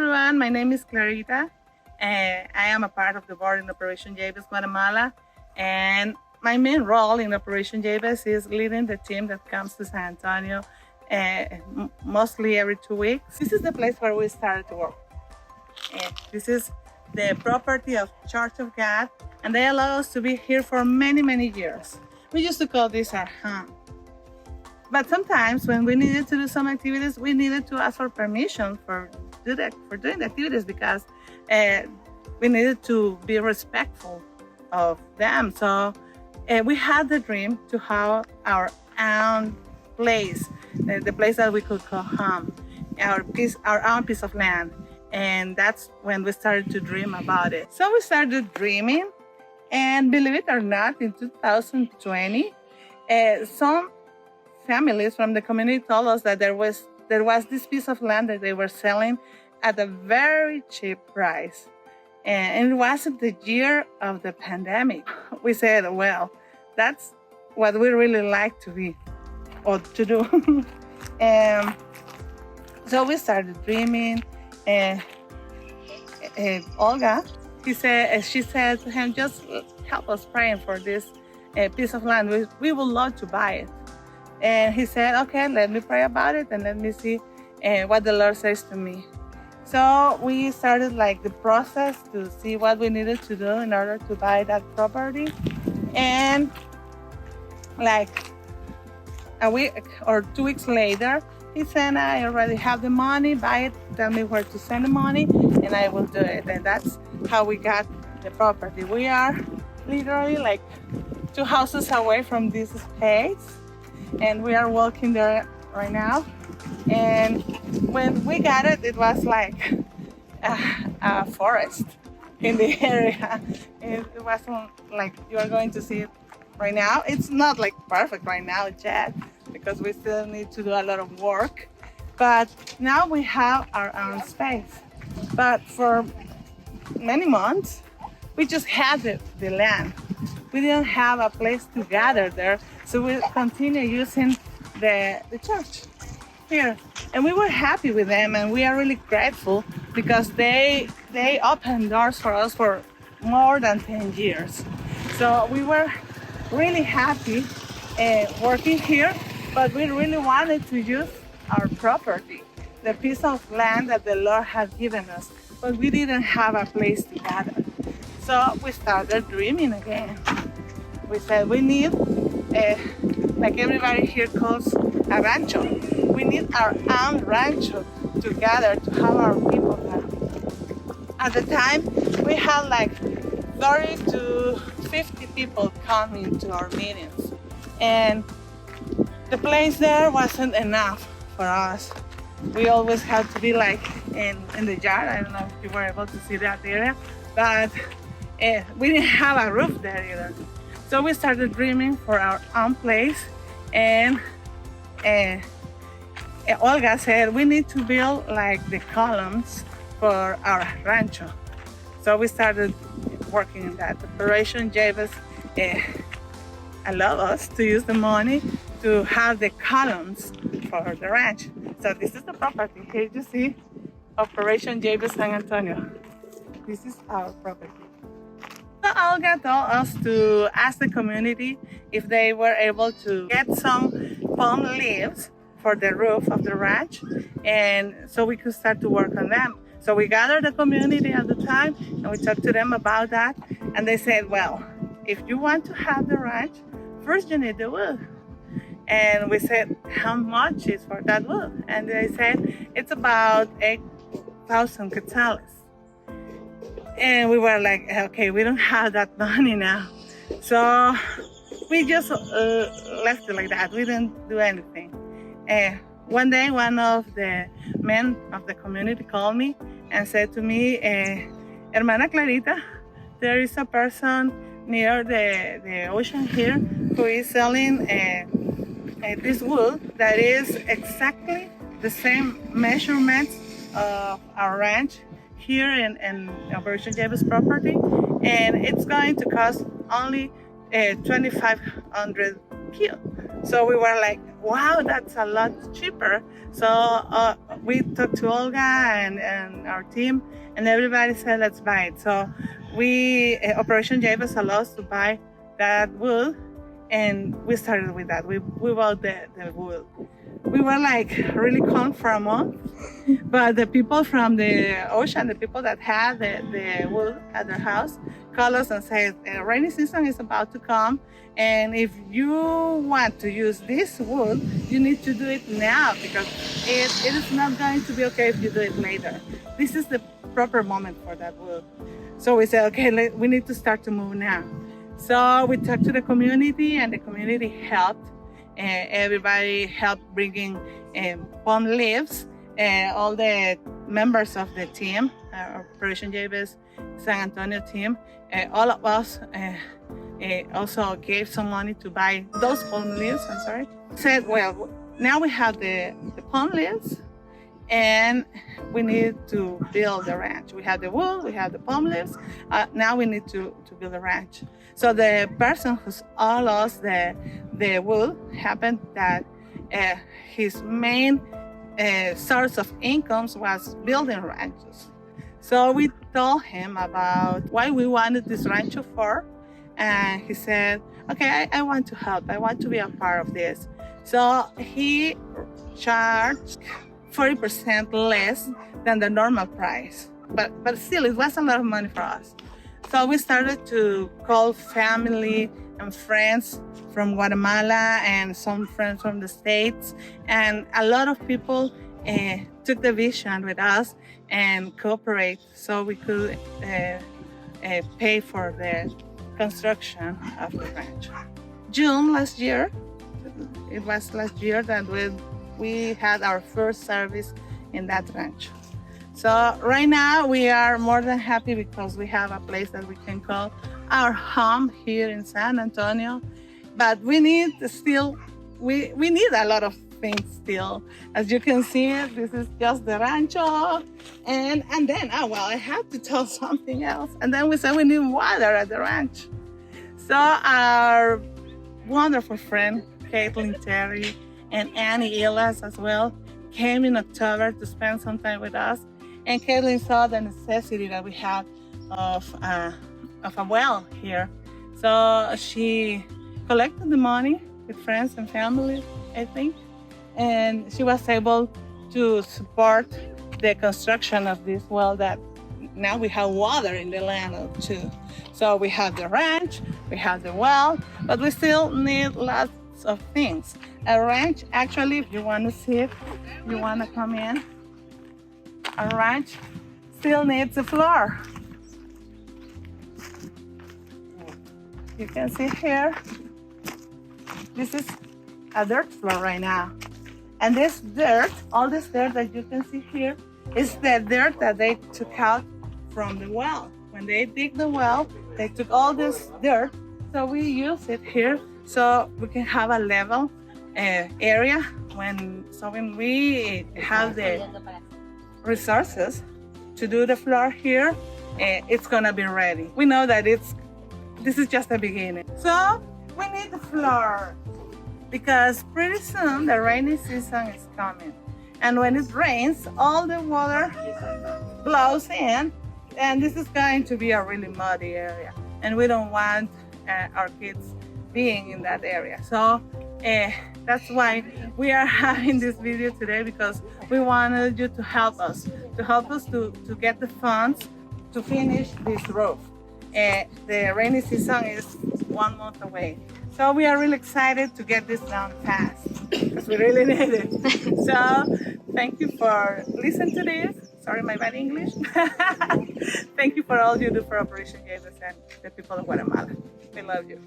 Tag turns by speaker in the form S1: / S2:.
S1: everyone, my name is Clarita. I am a part of the board in Operation Jabez, Guatemala. And my main role in Operation Jabez is leading the team that comes to San Antonio mostly every 2 weeks. This is the place where we started to work. This is the property of Church of God, and they allow us to be here for many, many years. We used to call this our home. But sometimes when we needed to do some activities, we needed to ask for permission for doing the activities because we needed to be respectful of them. So we had the dream to have our own place, the place that we could call home, our own piece of land. And that's when we started to dream about it. So we started dreaming, and believe it or not, in 2020, some families from the community told us that there was this piece of land that they were selling at a very cheap price. And it wasn't the year of the pandemic. We said, well, that's what we really like to be or to do. And so we started dreaming. And Olga, she said to him, just help us praying for this piece of land. We would love to buy it. And he said, okay, let me pray about it and let me see what the Lord says to me. So we started the process to see what we needed to do in order to buy that property. And a week or 2 weeks later, he said, I already have the money, buy it, tell me where to send the money, and I will do it. And that's how we got the property. We are literally 2 houses away from this space, and we are walking there right now. And when we got it, it was like a forest in the area. It wasn't like you are going to see it right now. It's not perfect right now yet, because we still need to do a lot of work. But now we have our own space. But for many months, we just had the land. We didn't have a place to gather there, so we continue using the church here. And we were happy with them, and we are really grateful because they opened doors for us for more than 10 years. So we were really happy working here, but we really wanted to use our property, the piece of land that the Lord had given us, but we didn't have a place to gather. So we started dreaming again. We said we need, like everybody here calls a rancho, we need our own rancho to gather, to have our people there. At the time, we had 30 to 50 people coming to our meetings. And the place there wasn't enough for us. We always had to be in the yard. I don't know if you were able to see that area, but we didn't have a roof there either. So we started dreaming for our own place, and Olga said we need to build the columns for our rancho. So we started working in that. Operation Jabez allowed us to use the money to have the columns for the ranch. So this is the property. Here you see Operation Jabez San Antonio. This is our property. So Olga told us to ask the community if they were able to get some palm leaves for the roof of the ranch, and so we could start to work on them. So we gathered the community at the time, and we talked to them about that, and they said, well, if you want to have the ranch, first you need the wood. And we said, how much is for that wood? And they said, it's about 8,000 quetzales. And we were like, okay, we don't have that money now. So we just left it like that. We didn't do anything. One day, one of the men of the community called me and said to me, Hermana Clarita, there is a person near the ocean here who is selling this wood that is exactly the same measurements of our ranch here in Operation Jabez property, and it's going to cost only 2,500 kil. So we were like, wow, that's a lot cheaper. So we talked to Olga and our team, and everybody said, let's buy it. So Operation Jabez allows us to buy that wood, and we started with that. We bought the wood. We were like really calm for a month, but the people from the ocean, the people that had the wood at their house, called us and said, rainy season is about to come, and if you want to use this wood, you need to do it now, because it is not going to be okay if you do it later. This is the proper moment for that wood. So we said, okay, we need to start to move now. So we talked to the community, and the community helped. Everybody helped bringing palm leaves. All the members of the team, Operation Jabez San Antonio team, all of us also gave some money to buy those palm leaves. Said, well, now we have the palm leaves, and we need to build the ranch. We have the wood, we have the palm leaves. Now we need to build a ranch. So the person who sold us the wood happened that his main source of incomes was building ranchos. So we told him about why we wanted this rancho for, and he said, okay, I want to help. I want to be a part of this. So he charged 40% less than the normal price. But still, it was a lot of money for us. So we started to call family and friends from Guatemala and some friends from the States. And a lot of people took the vision with us and cooperate so we could pay for the construction of the ranch. June last year, it was last year that we had our first service in that ranch. So right now we are more than happy because we have a place that we can call our home here in San Antonio. But we need still, we need a lot of things still. As you can see, this is just the rancho. And then, I have to tell something else. And then we said we need water at the ranch. So our wonderful friend, Caitlin Terry, and Annie Illas as well, came in October to spend some time with us. And Caitlin saw the necessity that we have of a well here. So she collected the money with friends and family, I think. And she was able to support the construction of this well that now we have water in the land too. So we have the ranch, we have the well, but we still need lots of things. A ranch, actually, if you want to see it, you want to come in. A ranch still needs a floor. You can see here, this is a dirt floor right now. And this dirt, all this dirt that you can see here, is the dirt that they took out from the well. When they dig the well, they took all this dirt, so we use it here so we can have a level area when we have the resources to do the floor here, it's gonna be ready. We know that this is just the beginning. So we need the floor because pretty soon the rainy season is coming. And when it rains, all the water blows in, and this is going to be a really muddy area. And we don't want our kids being in that area. So that's why we are having this video today, because we wanted you to help us to get the funds to finish this roof. The rainy season is 1 month away. So we are really excited to get this done fast because we really need it. So thank you for listening to this. Sorry, my bad English. Thank you for all you do for Operation Jabez and the people of Guatemala. We love you.